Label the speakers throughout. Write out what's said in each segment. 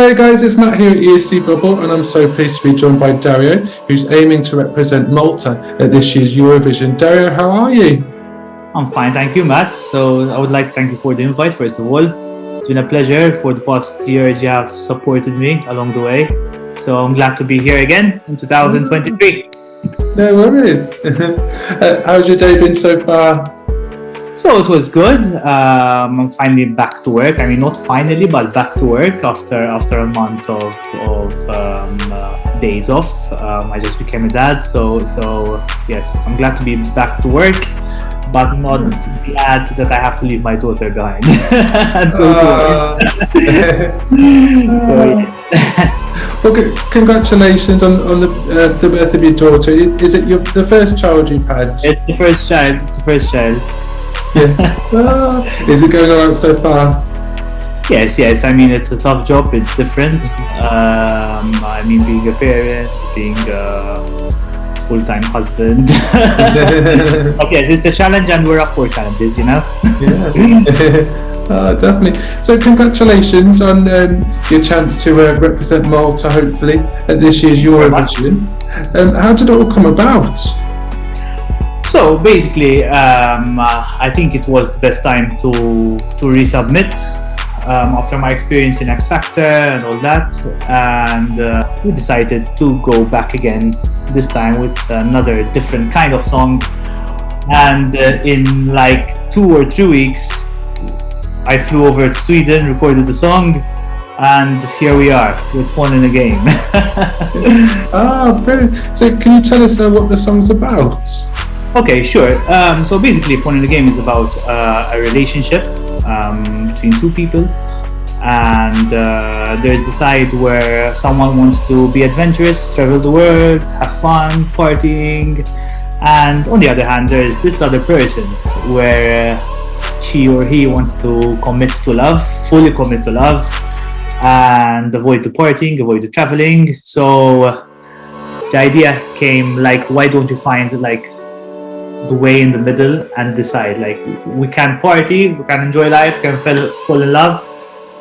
Speaker 1: Hey guys, it's Matt here at ESCBubble, and I'm so pleased to be joined by Dario, who's aiming to represent Malta at this year's Eurovision. Dario, how are you?
Speaker 2: I'm fine, thank you, Matt. So I would like to thank you for the invite, first of all. It's been a pleasure. For the past years, you have supported me along the way. So I'm glad to be here again in 2023.
Speaker 1: No worries. How's your day been so far?
Speaker 2: So it was good. I'm finally back to work. I mean, not finally, but back to work after a month of days off. I just became a dad, so yes, I'm glad to be back to work, but not glad that I have to leave my daughter behind and go to work. So yes.
Speaker 1: Well, congratulations on the birth of your daughter. Is it the first child you've had?
Speaker 2: It's the first child.
Speaker 1: Yeah. Is it going alright so far?
Speaker 2: Yes. I mean, it's a tough job. It's different. I mean, being a parent, being a full-time husband. But yes, it's a challenge, and we're up for challenges, you know.
Speaker 1: Yeah. Definitely. So congratulations on your chance to represent Malta, hopefully, at this year's Eurovision. How did it all come about?
Speaker 2: So basically, I think it was the best time to resubmit after my experience in X Factor and all that, and we decided to go back again, this time with another different kind of song. And in like 2 or 3 weeks, I flew over to Sweden, recorded the song, and here we are with Pawn in the Game.
Speaker 1: Brilliant. So can you tell us what the song's about?
Speaker 2: Okay, sure. So basically, Pawn in the Game is about a relationship between two people, and there's the side where someone wants to be adventurous, travel the world, have fun, partying, and on the other hand, there's this other person where she or he wants to fully commit to love, and avoid the partying, avoid the traveling. So the idea came like, why don't you find like the way in the middle and decide, like, we can party, we can enjoy life, we can fall in love,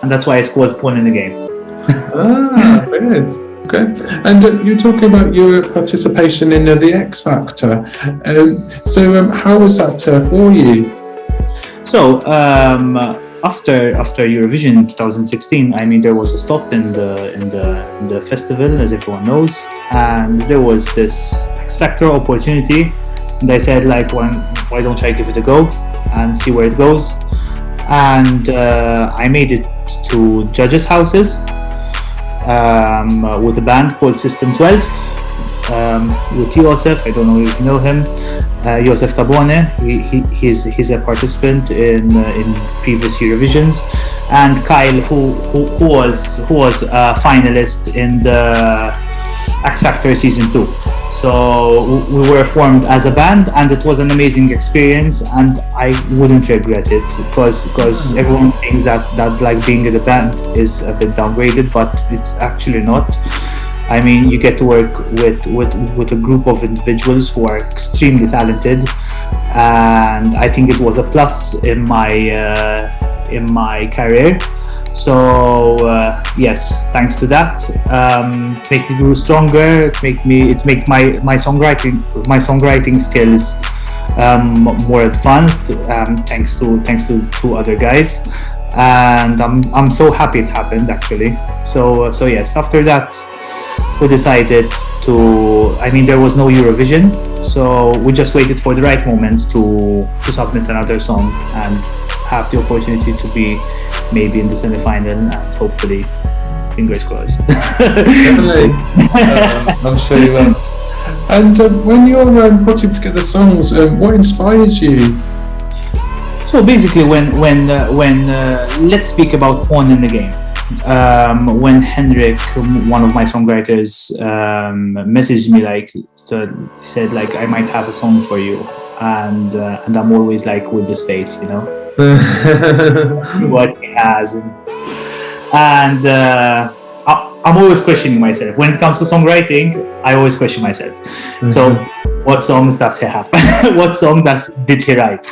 Speaker 2: and that's why it's called Pawn in the Game.
Speaker 1: Brilliant. Okay. And you're talking about your participation in the X Factor. So how was that for you?
Speaker 2: So after Eurovision in 2016, I mean, there was a stop in the festival, as everyone knows, and there was this X Factor opportunity. And I said, like, why don't I give it a go and see where it goes? And I made it to judges' houses with a band called System 12, with Josef. I don't know if you know him, Josef Tabone. He's a participant in previous Eurovisions, and Kyle, who was a finalist in the X Factor season 2. So we were formed as a band, and it was an amazing experience, and I wouldn't regret it, because everyone thinks that like being in a band is a bit downgraded, but it's actually not. I mean, you get to work with a group of individuals who are extremely talented, and I think it was a plus in my career. So yes, thanks to that, it made me grow stronger. It makes my songwriting skills more advanced. Thanks to two other guys, and I'm so happy it happened, actually. So yes, after that, we decided to. I mean, there was no Eurovision, so we just waited for the right moment to submit another song and have the opportunity to be maybe in the semi-final, and hopefully, fingers crossed.
Speaker 1: Definitely. I'm sure you will. And when you're putting together songs, what inspires you?
Speaker 2: So basically, when let's speak about Pawn in the Game. When Henrik, one of my songwriters, messaged me, like, said like, I might have a song for you, and I'm always like with this face, you know. What he has, and I'm always questioning myself when it comes to songwriting. I always question myself. Mm-hmm. So what songs does he have? What song did he write?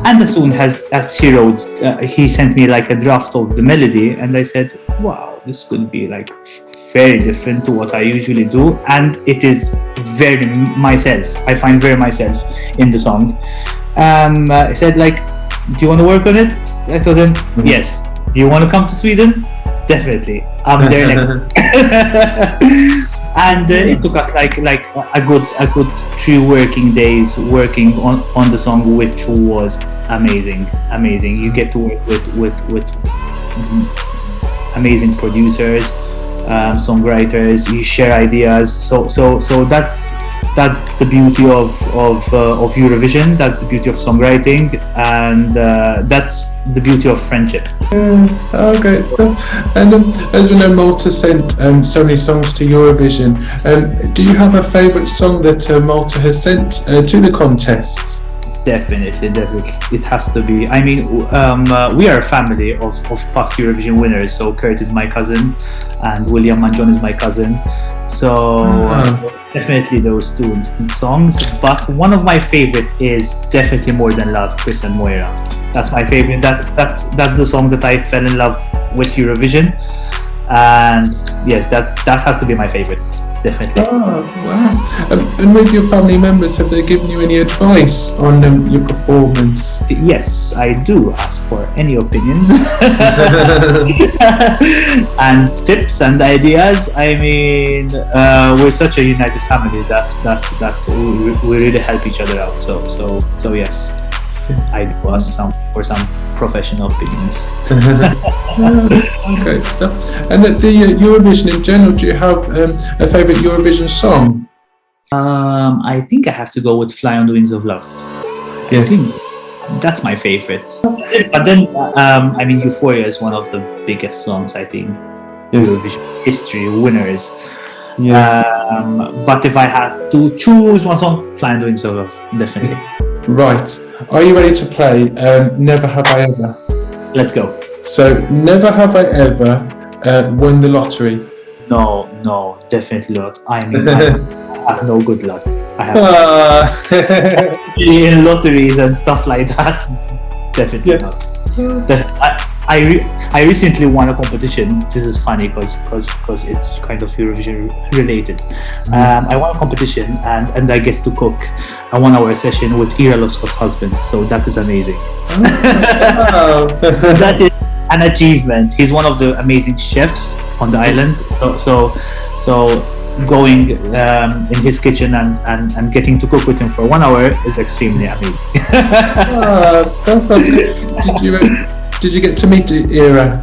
Speaker 2: And as soon as he wrote, he sent me like a draft of the melody, and I said, wow, this could be like very different to what I usually do, and it is very myself. I find very myself in the song. I said like, do you want to work on it? I told him yes. Do you want to come to Sweden? Definitely, I'm there next. And it took us like a good 3 working days working on the song, which was amazing. You get to work with amazing producers, songwriters. You share ideas. So that's the beauty of Eurovision. That's the beauty of songwriting, and that's the beauty of friendship.
Speaker 1: Great stuff. And as we know, Malta sent so many songs to Eurovision. Do you have a favourite song that Malta has sent to the contest?
Speaker 2: Definitely, it has to be. I mean, we are a family of past Eurovision winners. So Kurt is my cousin, and William Manjon is my cousin. So definitely those 2 songs. But one of my favorite is definitely More Than Love, Chris and Moira. That's my favorite. That's the song that I fell in love with Eurovision, and yes, that has to be my favorite. Definitely.
Speaker 1: Oh, wow. And with your family members, have they given you any advice on your performance?
Speaker 2: Yes, I do ask for any opinions and tips and ideas. I mean, we're such a united family that we really help each other out. So yes, I do ask for some professional opinions.
Speaker 1: Okay, stuff. And at the Eurovision in general, do you have a favourite Eurovision song?
Speaker 2: I think I have to go with Fly on the Wings of Love.
Speaker 1: Yes.
Speaker 2: I think that's my favorite. But then, I mean, Euphoria is one of the biggest songs, I think.
Speaker 1: Yes.
Speaker 2: Eurovision history, winners.
Speaker 1: Yeah.
Speaker 2: But if I had to choose one song, Fly on the Wings of Love, definitely.
Speaker 1: Right. Are you ready to play Never Have I Ever?
Speaker 2: Let's go.
Speaker 1: So, never have I ever won the lottery.
Speaker 2: No, definitely not. I mean, I have no good luck. I have in lotteries and stuff like that. Definitely not. I recently won a competition. This is funny because it's kind of Eurovision related. I won a competition and I get to cook a 1-hour session with Ira Losko's husband. So that is amazing.
Speaker 1: Wow.
Speaker 2: That is an achievement. He's one of the amazing chefs on the island. So going in his kitchen and getting to cook with him for 1 hour is extremely amazing.
Speaker 1: That sounds good. Did you get to meet Ira?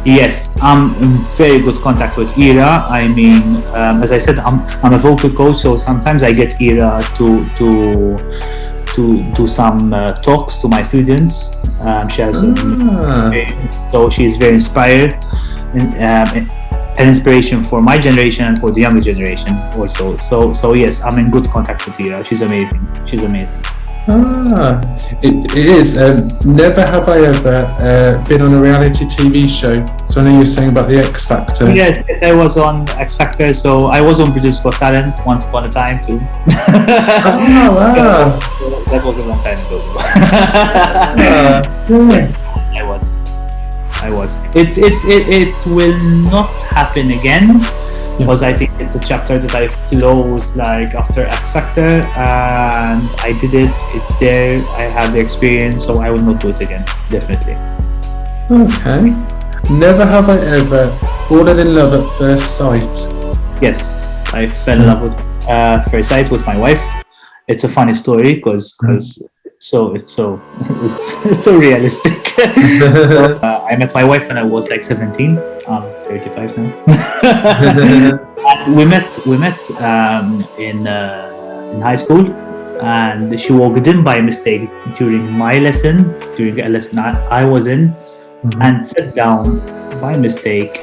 Speaker 2: Yes, I'm in very good contact with Ira. I mean, as I said, I'm a vocal coach, so sometimes I get Ira to do some talks to my students. She has so she's very inspired, an inspiration for my generation and for the younger generation also. So yes, I'm in good contact with Ira. She's amazing.
Speaker 1: It is. Never have I ever been on a reality TV show. So I know you were saying about the X Factor.
Speaker 2: Yes, I was on X Factor. So I was on British Got Talent once upon a time too.
Speaker 1: Oh, wow.
Speaker 2: That was a long time ago. Yes, I was. It will not happen again. Because I think it's a chapter that I've closed like after X Factor, and I did it. It's there. I had the experience, so I will not do it again. Definitely.
Speaker 1: Okay. Never have I ever fallen in love at first sight.
Speaker 2: Yes, I fell in love with first sight with my wife. It's a funny story because it's so realistic. So, I met my wife when I was like 17. I'm 35 now. And we met in high school, and she walked in by mistake during a lesson I was in, and sat down by mistake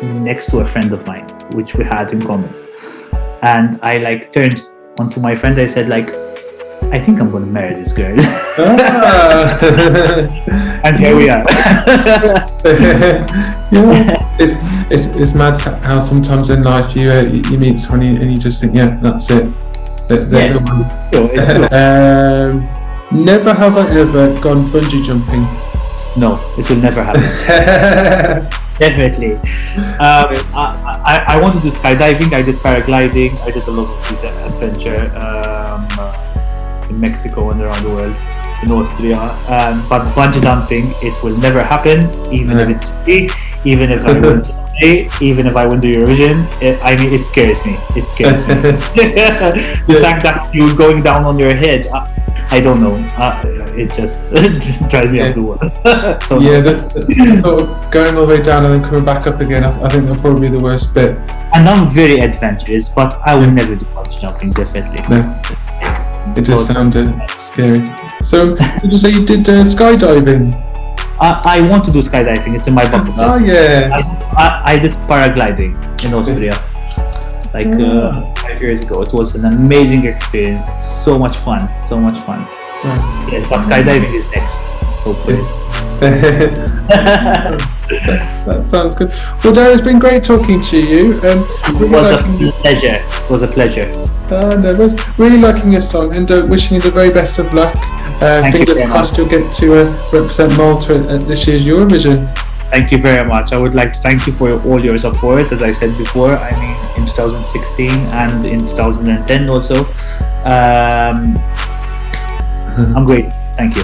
Speaker 2: next to a friend of mine, which we had in common. And I like turned onto my friend. I said like, I think I'm going to marry this girl. And here we are.
Speaker 1: It's mad how sometimes in life you meet someone and you just think, yeah, that's it.
Speaker 2: Yes, it's true.
Speaker 1: Never have I ever gone bungee jumping.
Speaker 2: No, it will never happen. Definitely. I want to do skydiving. I did paragliding. I did a lot of this adventure in Mexico and around the world, in Austria. But bungee jumping, it will never happen, even if it's free, even if I win the play, even if I win the Eurovision. It scares me. It scares me. The fact that you're going down on your head, I don't know. It just drives me up the wall. So
Speaker 1: going all the way down and then coming back up again, I think that'll probably be the worst bit.
Speaker 2: And I'm very adventurous, but I will never do bungee jumping, definitely.
Speaker 1: No. It just sounded scary. So, did you say you did skydiving?
Speaker 2: I want to do skydiving. It's in my bucket list.
Speaker 1: Oh yeah.
Speaker 2: I did paragliding in Austria, like 5 years ago. It was an amazing experience. So much fun. So much fun. Yeah, but skydiving is next, hopefully.
Speaker 1: That sounds good. Well, Dario, it's been great talking to you.
Speaker 2: It was a pleasure.
Speaker 1: No, really liking your song and wishing you the very best of luck. Fingers crossed you'll get to represent Malta at this year's Eurovision.
Speaker 2: Thank you very much. I would like to thank you for all your support. As I said before, I mean, in 2016 and in 2010 also. I'm great. Thank you.